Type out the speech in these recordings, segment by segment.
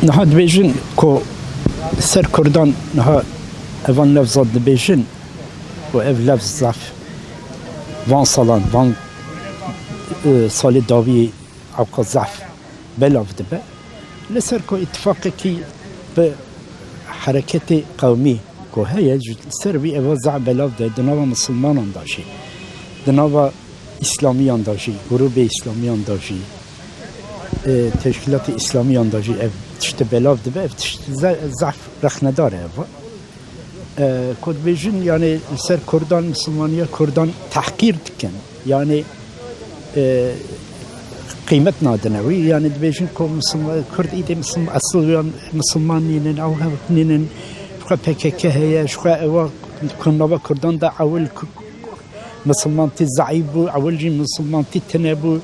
نها دبیجن کو سر کردان نها اوان لفظات دبیجن و اف لفظ ضعف وان سالان وان سال داوی عوق ضعف بلاف دبه لسر کو اتفاقی کی به حرکت قومی کو هي سر بي اوا ضعف بلاف ده دنوا مسلمانان داشي دنوا اسلامیان داشی گروه اسلامیان داشی تشکیلات اسلامیان داشی اف تشت بلاف دبه اف تشت ضعف رخ نداره کد بیجن یعنی سر کردان مسلمانیا کردان تحقیر دکن یعنی قیمت نادنوی یعنی بیجن که مسلمان کرد ایده مسلمان اصل مسلمانین او هنین شخوا PKK هیا شخوا اوا کنوا کردان دا اول مسلمانتی ضعیف بو اول جی مسلمانتی تنه بو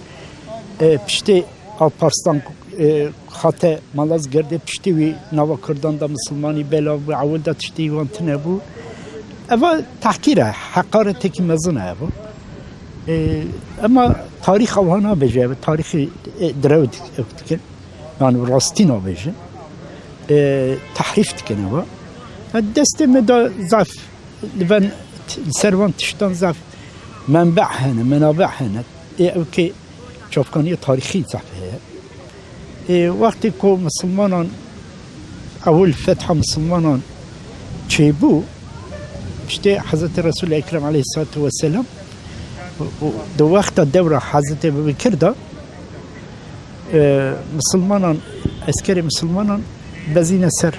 پشتی آلپارستان خاطه مالاز گرده پشتی وی نوا کردان دا مسلمانی بلا بو اول دا پشتی وان تنه بو اما تحقیره حقارته که مزنه بو اما تاریخ اوهانا بجه تاریخ درود اکتکن yani راستین بجه تحریف تکنه با دست مدا ضعف لبن سروان تشتان ضعف منبع هنا منابع هنا اوكي شوفكانية تاريخي صحيح وقتی که مسلمانان اول فتح مسلمانان چه بو پشتی حضرت رسول اکرم علیه الصلاة والسلام دو وقت دوره حضرت ابوبکر دا مسلمانان عسکر مسلمانان بزین سر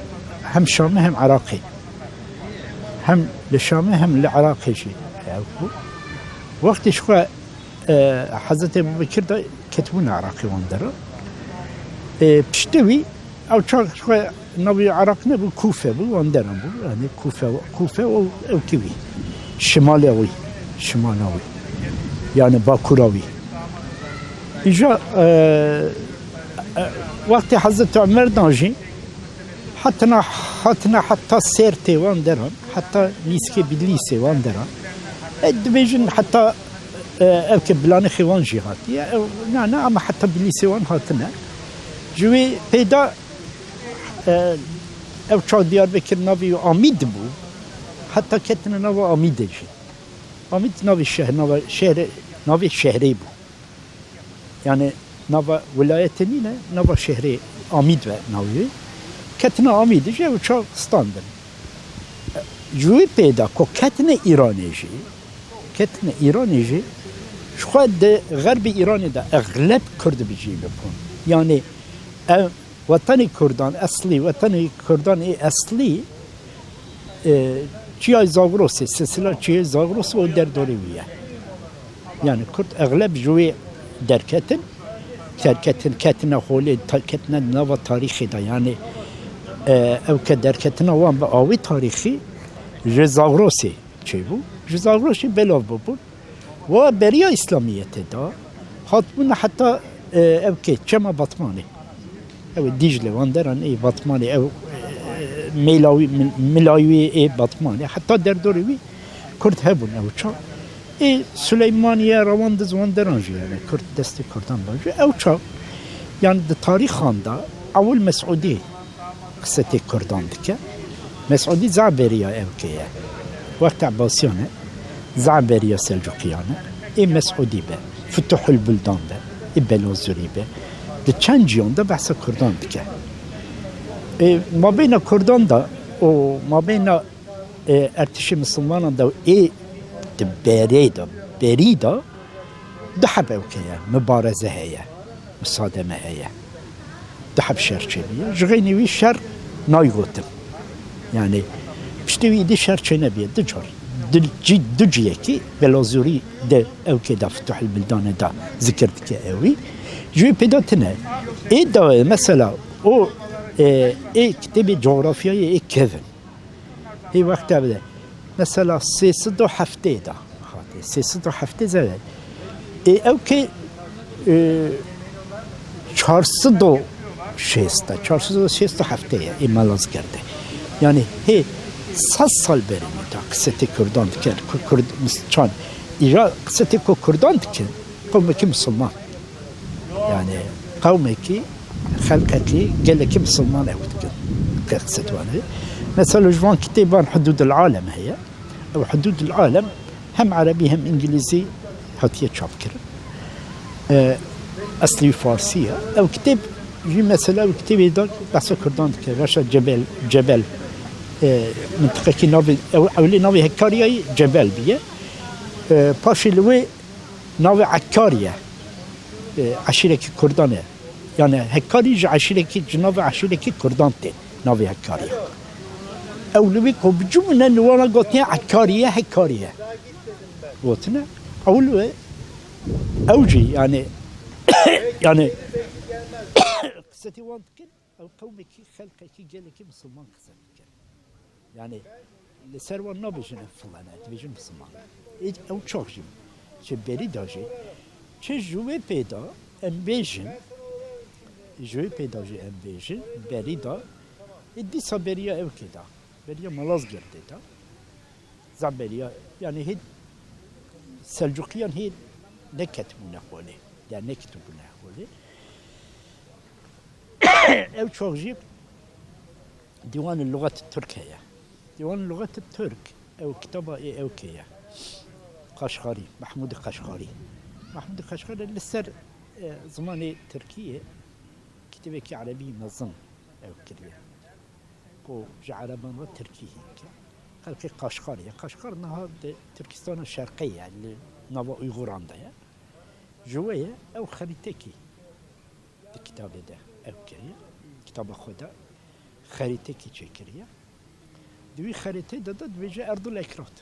هم شامه هم عراقی هم لشامه هم لعراقی شي وقتی شخوا حضرت ابوبکر دا کتبون عراقی واندره پشتوی او شخوا نوی عراق نبو کوفه بو واندره بو یعنی کوفه او kiwi شمالاوی yani Bakuravi. İca vakti Hazreti Ömer danji hatta serte van deran hatta niske billise van deran dibejin hatta evke blanı xivan jihat yani ama hatta billise van hatına jüve peyda ev çağ Diyarbakır navi Amid bu hatta ketine navi Amideci Amid navi şehri bu. Yani nava vilayeti ne? Nava şehri Amid ve navi. Ketine Amid je çok standart. Juvi peyda ko ketine İraneci. Şu kadar Garbi İran'da eglep Kürdü biciyle bu. Yani vatanı Kürdan asli, vatanı Kürdan asli چیای زاغروسی سلسله چیای زاغروس و در دوریه یعنی کرد اغلب جوی درکتن کتن خولی کتن نو تاریخی دا یعنی او که درکتن وان به آوی تاریخی زاغروسی چی بو زاغروسی بلاو بود و بریا اسلامیت دا حتما حتی او که چما بطمانی او دیجله وان درن ای بطمانی او ملاوی بطمانی حتی در دوری کرد هبون او چا سلیمانیه روان دزوان درانجی یعنی کرد دست کردان باجی او چا یعنی در تاریخ خانده اول مسعودی قصه کردان دکه مسعودی زعبریه او که وقت عباسیانه زعبریه سلجوقیانه مسعودی به فتح البلدان به بلوزوری به در چند جیان ده بحث کردان دکه ما بین کردان دا و ما بین ارتش مسلمان دا بری دا ده حب اوکیه مبارزه هیه مصادمه هیه ده حب شرچه جغینی وی شر نایگوتم یعنی پشتوی دی شرچه نبیه ده جار دو جیه کی بلازوری ده اوکی دا فتح البلدان دا ذکرد که اوی جوی پیدا تنه ای دا مثلا او کتاب جغرافیایی کهن هی وقت بده مثلا 307 دا 307 زده او که 467 این ملاز کرده یعنی هی 100 سال بریم تا قصه کردان دکن چون ایران قصه کردان دکن قومی که مسلمان یعنی قومی که خلقتي قال لك مسلمان أو قصة وانا مثلا جوان كتابان حدود العالم هي أو حدود العالم هم عربي هم إنجليزي هاتيه شابكر أصلي فارسية أو كتاب جي مثلا أو كتاب يدار بس كردان كراشة جبل منطقة كي نوفي أو اللي نوفي هكاريا جبل بيه باشي لوي نوفي عكاريا عشيرة كردانة يعني هكاري عشيرة جنوب عشيرة كردان تين نوفي هكاريا أو لوي كو بجمنا نوانا قطنيا عكاريا هكاريا قطنا أو لوي أوجي يعني يعني قصتي وانتكن أو قومك خلقك جالك مسلمان قصتك يعني لسروا النبيجن فلانا تبيجن مسلمان أو تشوفجم شبري داجي تجوي بيدا أمبيجن جوي بيدا جي أمبيجن بريدا إدي صبريا أو كده بريا ملاز جردتا زبريا يعني هي سلجوقيان هي نكتبوا نحولي يعني نكتبوا نحولي أو تشوفجي ديوان اللغة التركية ديوان اللغة الترك أو كتابة إيه أو كيا قشقري محمود قشقري محمود القشقري لسر زماني تركيا كتابك عربي نظم أو كريا بو جعربان تركي هيك خلقي قشقري قشقر نهار تركستان الشرقية اللي نوا أيغوران ده جوية أو خريطكي الكتاب ده أو كريا كتاب خدا خريطكي تشكريا دوي خريطة ده بيجي أرض الأكراد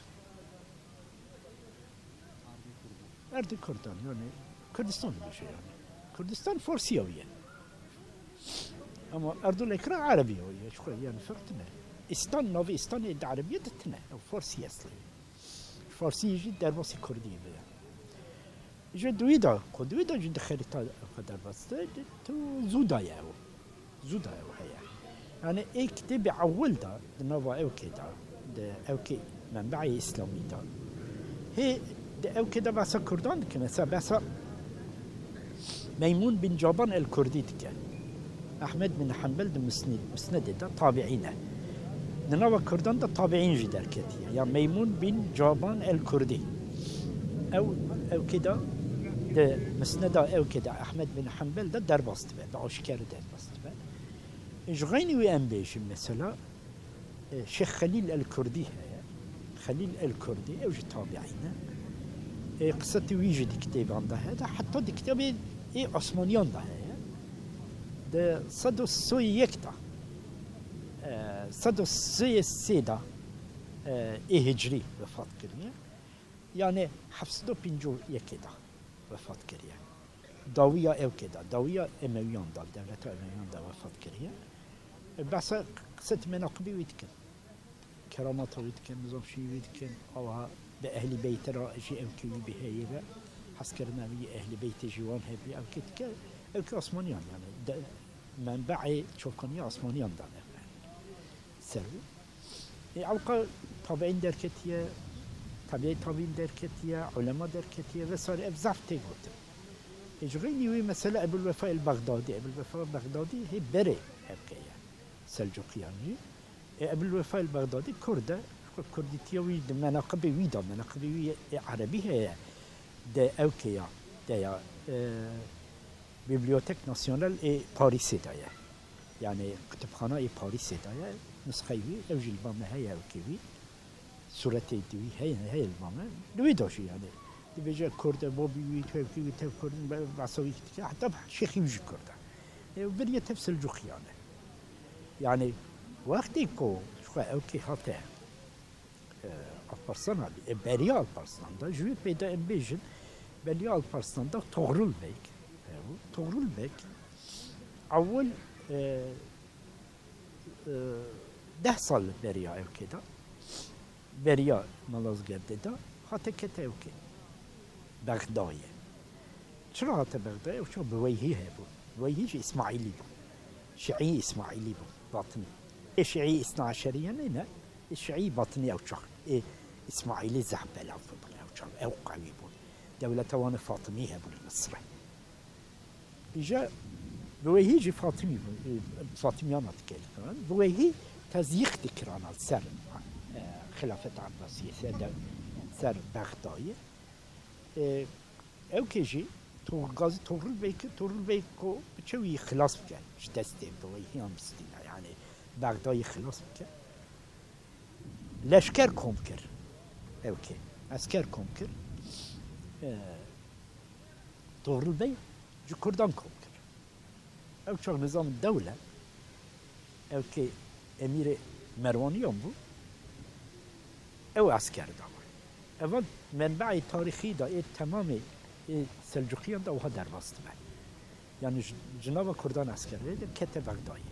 أرض كردان يعني كردستان بيجي يعني كردستان فارسيوية أما أرض الأكراد عربية شوية يعني فرقنا إستان نوفي إستان عربية دتنا أو فارسي أصلي فارسي يجي درباسي كردي بيا يجي دويدا جد خريطة درباس تو زودايا هي يعني إيه كتاب أول ده نوفا أو كده ده أو كي منبعي إسلامي ده هي ده أو كده بس كردان كمثلا بس ميمون بن جابان الكردي تك أحمد بن حنبل ده مسند ده تابعينه نوفا كردان ده تابعين جدار كتير يعني ميمون بن جابان الكردي أو كده ده مسند أو كده أحمد بن حنبل ده درباست به بعشكار درباست به جغيني وأنبيش مثلا شيخ خليل الكردي خليل الكردي أو تابعينه قصتي ويجد كتاب عنده هذا حتى دي كتابي عثمانيان ده صدو السوي يكتا صدو السوي السيدة هجري وفات كريا يعني حفصدو بنجو يكدا وفات كريا داوية أو كده داوية أمويان دا دولة أمويان دا وفات كريا بس قصة مناقبي ويتكن كرامات ويتكن نظام شي ويتكن أو بأهل بيت رائجي أو كي بهايبة حسكرنا بي أهل بيت جوان هبي أو كتك أو كعثمانيان يعني منبعي شوكانيا عثمانيان دا سرو عوقا طابعين دركتية طابعين دركتية علماء دركتية وصار أفزعف تيغوتن إجغيني وي مثلا أبو الوفاء البغدادي هي بري أبكية سلجوقياني أبو الوفاء البغدادي كرديتيا وي مناقبي عربي هي ده أوكيا ده بيبليوتيك ناسيونال إي باريس دايا يعني كتبخانة إي باريس دايا نسخيوي أو جلبامة هي أوكيوي صورتي دوي هي البامة دوي داشي يعني بيجي كرد بابي ويتوكي كرد بعصوي حتى شيخي ويجي كرد وبرية تفصل جوخيانة يعني وقتي كو شو أوكي حتى البرسان هذه بريال البرسان ده جوي بيدا بيجن بريال البرسان ده تغرل بيك أول 10 سال بريا أو كده بريا مالازجرد ده حتى كده أوكي بغداية شنو هذا بغداية وشو بويهي هبو بويهي إسماعيلي بو شيعي إسماعيلي بو باطني شيعي 12 هنا الشيعي باطني أو شخ إسماعيلي زعبل أو فبل أو شخ أو قوي بو دولة وانا فاطمية بو مصر إجا بوهي جي فاطميانات كان بوهي تزيق دكران سر خلافة عباسية سر بغداد او كيجي غازي تورل بيكو بتشوي خلاص بكان مش دستي بوهي هم بستينا يعني بغداد خلاص بكان لشكر كومكر okay asker komkir Tuğrul Bey ji Kurdan komkir ev çok nizam devlet ev ki emiri Mervaniyan bu ev asker da var ev menba'i tarihi da tamamı Selçukiyan da oha derbastı ben yani Cenab-ı Kurdan askerleri de kete Bagdayı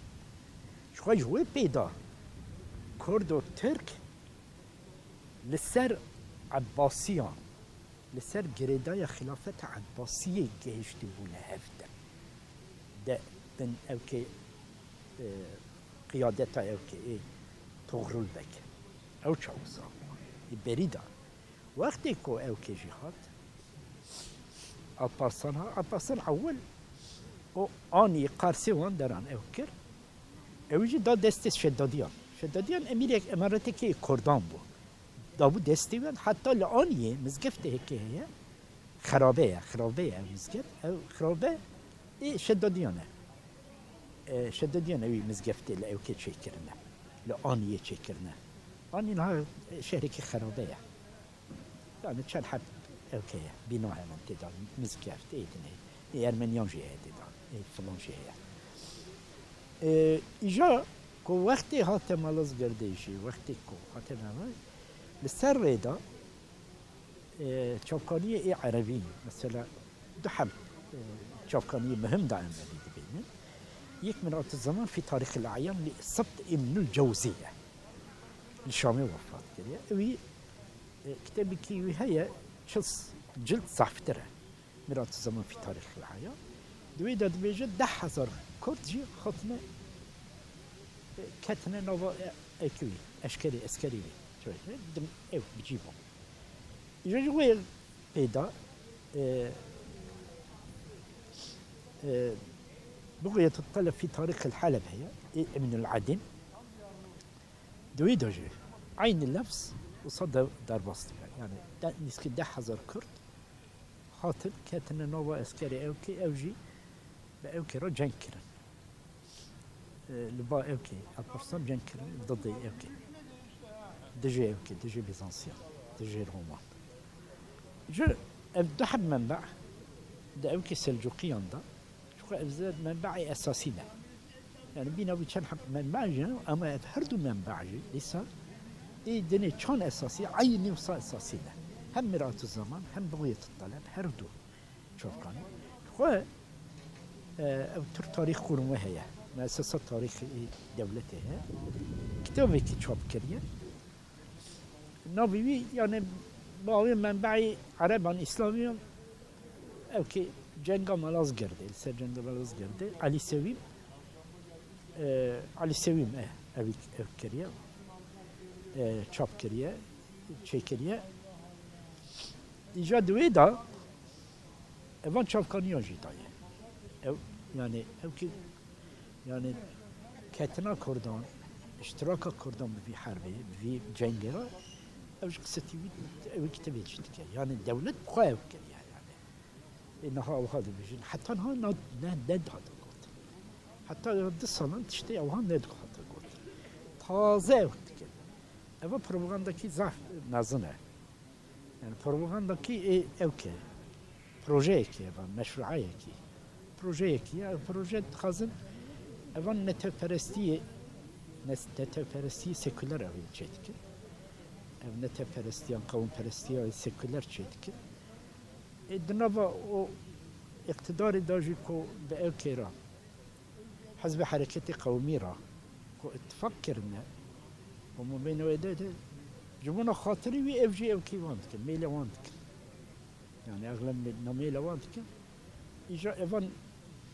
şu an peyda Kurd و Türk لسر عباسيان لسر جريدايا خلافة عباسية جهشتي بونا هفتا ده بن okay قيادتها okay Tughril بك او چاوزا بريدا وقتی كو okay جهات البارسان اول او اني قارسي وان دران اوكر اوجي دا دستس شداديان اميرك امارتي كي كردان بو دابو دستی من حتی لآنیه مزگفت هکی هیا خرابه مزگفت او خرابه شدادیانه وی مزگفت لأو که چه کرنه لآنیه چه کرنه آنی نها شهری که خرابه yani چند حد اوکی بنا همون تدان مزگفت ایدنه ارمنیان جیه تدان فلان جیه ایجا کو وقتی هات مالز گردیشی وقتی کو هات مالز لسر ريدا شوكانية عربية مثلا دحم شوكانية مهم دائما بيننا يك من وقت الزمان في تاريخ الأعيان لسبت ابن الجوزية الشامي وفاة كده وي كتابي كي هي شخص جلد صحفتره من وقت الزمان في تاريخ الأعيان دوي داد بيجد 10,000 كرد جي خطنا كتنا نوبا اكوي اسكري دم ايو بجيبهم يجوي بيدا بغية تطلب في تاريخ الحلب هي من العدن دويدوجي عين اللفظ وصد دار بسط يعني نسكي 10,000 كرد خاطر كاتنا نوبا اسكري اوكي اوجي باوكي رو جنكرن لبا اوكي البرسان جنكرن ضد اوكي دجي بيزنسيان دجي رومان جو دحب منبع دا اوكي سلجوقيان دا شو ابزاد منبعي اساسي ده يعني بينا بيشان حب منبع جنو اما هردو منبع جي لسا اي دني كان اساسي عيني وصا اساسي ده هم مرات الزمان هم بغية الطلب هردو شوف كان خو او تاريخ قرمه هي مؤسسة تاريخ دولتها كتابي كي تشوف كريه نبوي يعني باوي منبعي عربان اسلاميان اوكي جنگا ملاز گرده سر جنگا ملاز گرده علي سويم اوي كريه چاپ کریه چه کریه ایجا دوی دا اوان چاپکانیان جیدایه او yani ki yani ketna Kurdan iştiraka Kurdan bir harbi bir cengera ev kısati ev kitabı çıktı yani devlet bu ev yani إنها وهذا بيجين حتى إنها ند هذا قلت حتى ده سنة تشتي أو هم ند هذا قلت تازه وقت كده أما propaganda كي زاف نازنة يعني propaganda كي أوكي proje كي مشروعية كي proje كي يعني proje خازن أما نتفرستي سكولار أوي جدك أو نتفرستي قوم فرستي سكولار جدك الدنبا اقتدار داجيكو بأوكيرا حزب حركة قوميرا كو تفكرنا وما بين وداده جمونا خاطري وي اف جي اوكي وانتك ميلا وانتك يعني اغلب من ميلا وانتك اجا ايفان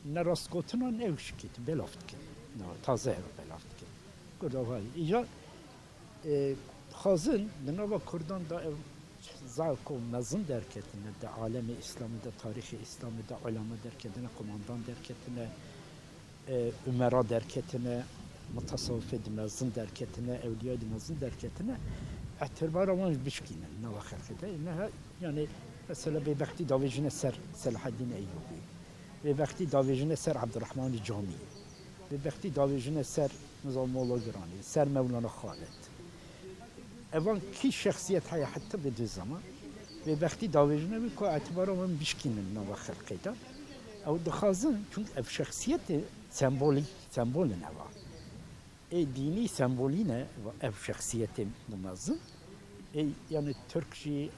نراسكوتنا نوشكيت بلافتك تازه بلافتك قد هاي اجا خازن دنبا كردان دا زاکو مزن درکتنه در عالم اسلامی در تاریخ اسلامی در علما درکتنه قماندان درکتنه Ümera derketine, mutasavvıf edilmezin derketine, evliya edilmezin derketine اعتبار وان بشكينا نوا خلقته انها يعني مثلا بوقتی داویجن سر صلاح الدین ایوبی بوقتی داویجن سر عبدالرحمن جامی بوقتی داویجن سر نظام مولا گرانی سر مولانا خالد اوان کی شخصیت های حتی به دو زمان بوقتی داویجن میکو اعتبار وان بشکینا نوا خلقته او دخازن چون اف شخصیت سمبول نوا dini sembolüne ev şahsiyeti namazı yani Türkçi,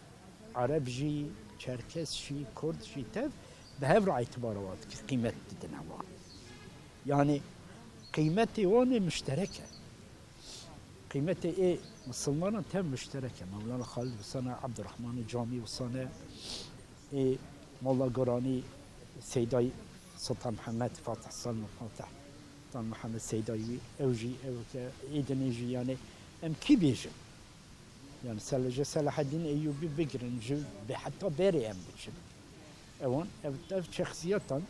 Arapçı, Çerkesçi, Kürtçi tev به هر اعتبار واد که قیمت دیدن هوا یعنی قیمت وان مشترکه قیمت ای مسلمان تم مشترکه مولانا خالد وسانه عبدالرحمن جامی وسانه ای مولا گرانی سیدای سلطان محمد فاتح سلطان فاتح سلطان محمد سیدایی اوجی او که ایدنیجی یعنی ام کی بیجن yani sadece Selahaddin Eyyubi bigrin ve hatta beri em biçim. Evan ev şahsiyetten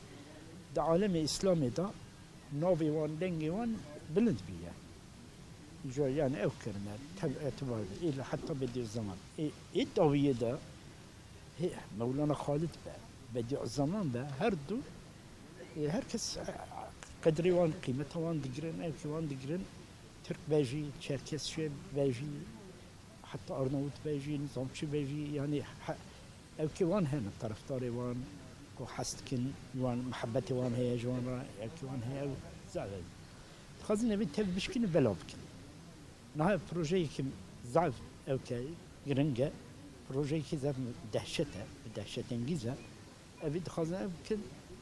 de alemi İslami da navi wan dengi wan bilind biye. Jo yani ev kirne etibar ile hatta bedi zaman. Daviye da Mevlana Halid be bedi zaman be her du herkes kadri wan kıymet wan digrin ev wan digrin Türk beji, Çerkesçe beji حتى أرنوت بيجي نظامشي بيجي يعني أو كيوان هنا طرفداري وان وحستكن وان محبتي وان هي جوان أو كيوان هي أو زعل خازن نبي تبي بشكل بلابكن نهاية بروجي كم زعف أو كي جرنجة بروجي كذا دهشة إنجيزة أبي خازن يمكن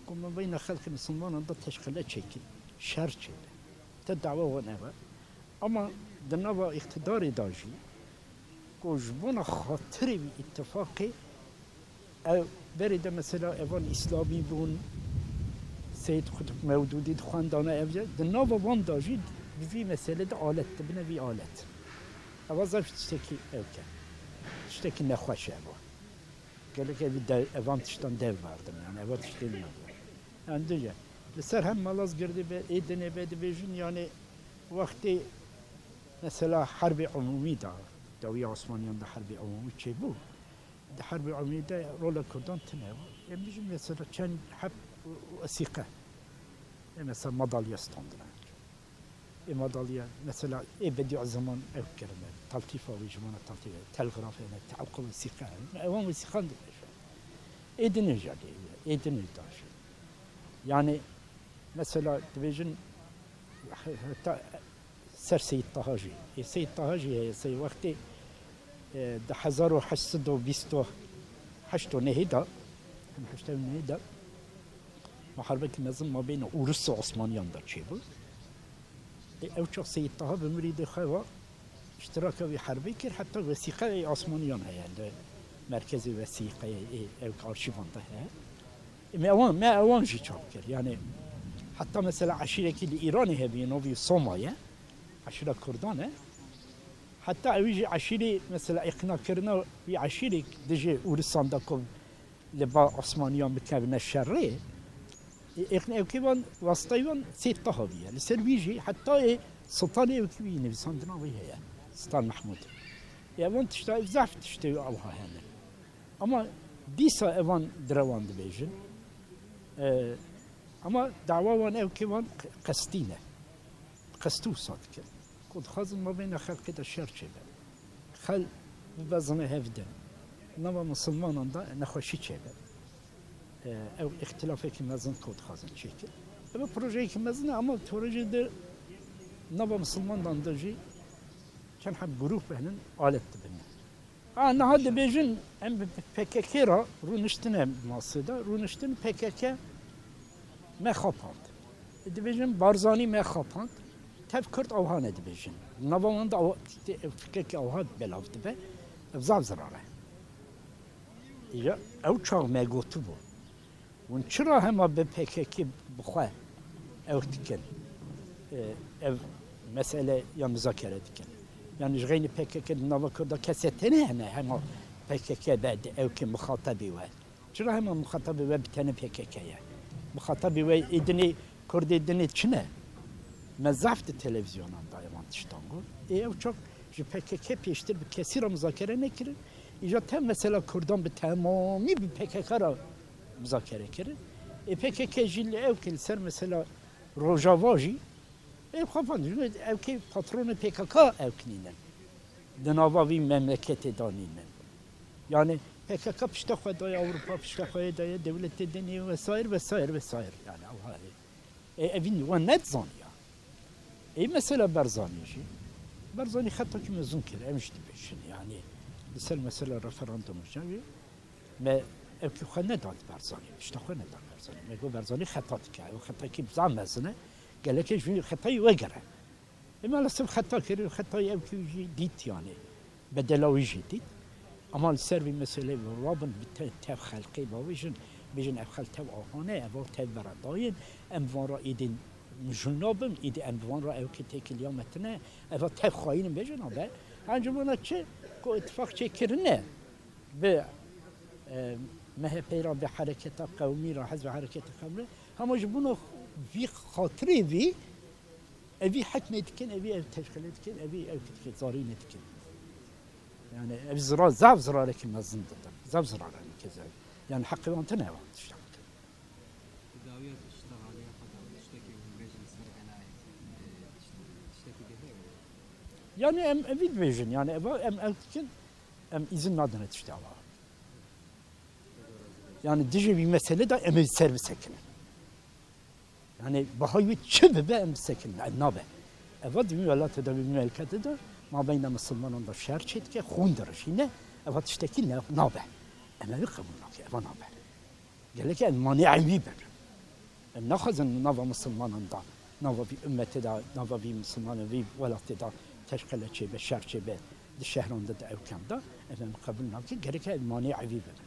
كم بين خلق المسلمان عند تشكيلات شكل شر شيء تدعوه ونبا أما دنوا اقتداري داجي وجبنا خاطري باتفاقي او بريده مثلا ايوان اسلامي بون سيد قطب مودودي خواندانا افجا دناوا وان داجي في مسألة آلت تبنى في آلت اوازاف تشتكي اوكا تشتكي نخوش ابو قال لك ايوان تشتان دو باردم يعني ايوان تشتين يعني دوجا بسر هم ملاز قردي ايدني بيدي بيجن يعني وقتي مثلا حرب عمومي دار داوی عثمانیان در حرب عمومی چه بود؟ در حرب عمومی در رول کردان تنها میشه مثلا چند حب وثیقه مثلا مدالیا استاندرن این مدالیا مثلا بدیع زمان او کرده تلطیف و جمان تلطیف تلغراف نه تعقب وثیقه اوان وثیقه داشت ایدنی جدی ایدنی داشت یعنی مثلا دیویژن حتی سر سید طهاجی سید طهاجی هي سي وقتی ده 1828 نهيدا محاربة النظام ما بين روس وعثمانيان دا چه بود او چه سید طه بمرید خوا اشتراك في حربي كر حتى وثيقة عثمانيان هي مركز وثيقة او كارشيفان ده ما اوان جي چاپ كر يعني حتى مثلا عشيرة كي ايراني هي بينو في صوماليا عشيرة كردانة حتى اويجي عشيري مثلا اقناع كرنا في عشيري دجي ورسان داكم لبا عثمانيان بتكابنا الشري اقناع كيوان واسطيوان سيد طهوية لسرويجي حتى سلطاني وكوي نفسان دناوي هي سلطان محمود يوان تشتاي زعف تشتاي اوها هنا اما ديسا ايوان دروان دبيجن اما دعوان او كيوان قستينه قستو صادق كنت خازن ما بين خلق الشر شبه خل بزنه هفدن نما مسلمان دا نخوشي شبه او اختلافي كمازن كنت خازن شكل اما بروجي كمازن اما بروجي ده نما مسلمان داندجي كان حب جروب هنن آلت بنا انا هذا بيجن ام بككيرا رونشتنا ماسدا رونشتن بكك ما خابند دبيجن بارزاني ما خابند تفكرت اوهان دبيجن نبوان دا فكك اوهان بلافت به افزاف زراره یا او چاق ما گوتو بو ون چرا هما به پککی بخواه او تکن او مسئله یا مذاکره تکن يعني جغيني PKK نوا كردا كستنه هنا هما PKK بعد او كي مخاطبي و چرا هما مخاطبي و بتنه PKK يعني مخاطبي و ادني کردی دنیت چنه مزافت تلویزیونان دایمان تشتانگو او çok ji PKK peştir bir kesir müzakere nekirin. İca tem mesela Kürdan bir tamamı bir PKK ra müzakere kirin. PKK jilli ev kilser mesela Rojavaji ev kafan ev ki patronu PKK ev kininen. Denavavi memleketi daninen. Yani PKK pişte khadaya Avrupa pişte khadaya devlette deniyor vesaire vesaire vesaire yani evin ve net zan ya. Mesela Barzanici Barzani hatta ki mezun kere emişti beşin yani mesela referandum جاوی ما اکی خانه داد Barzani işte خانه داد Barzani Magog Barzani خطا کرد و خطا کی بزن مزنه قال که جوی خطایی وگره اما لسه خطا کرد خطایی اکی دیت yani بدلاوی جدید اما السر مسئله رابن بتاع خلقی باویشن بیشن افخال تو آهانه اول تو برداین اموان را ایدین جنوبم ایده اموان را او که تکیلیا متنه اول تو خواهیم بیشن آبه انجامنا چه که اتفاق چه کرنه به مهپی را به حرکت قومی را حزب حرکت قومی همه جبونو وی خاطری وی اوی حکم اتکن اوی او تشکیل اتکن اوی او که زارین اتکن yani ev zira zav zirarı ki mezundur. Zav zirarı ki zav. Yani hakkı vantı ne var? Daviyat iştahaliye kadar işteki meclis sergenayet işteki gelir. Yani em evid vision yani em elkin em izin nadine işte ama. Yani diye bir mesele de em servis ekin. Yani bahayı çöbe be em sekin nabe. Evet müellat da bir müelkat da ما بین مسلمانان و شهر چید که خون درشینه اوات اشتکی نابه اما قبول نکه اما نابه گله که مانع وی بر نخوازن نوا مسلمانان دا نوا بی امت دا نوا بی مسلمان وی ولات دا تشکل چه به شهر چه به شهران دا اوکم دا اما قبول نکه گله که مانع وی بر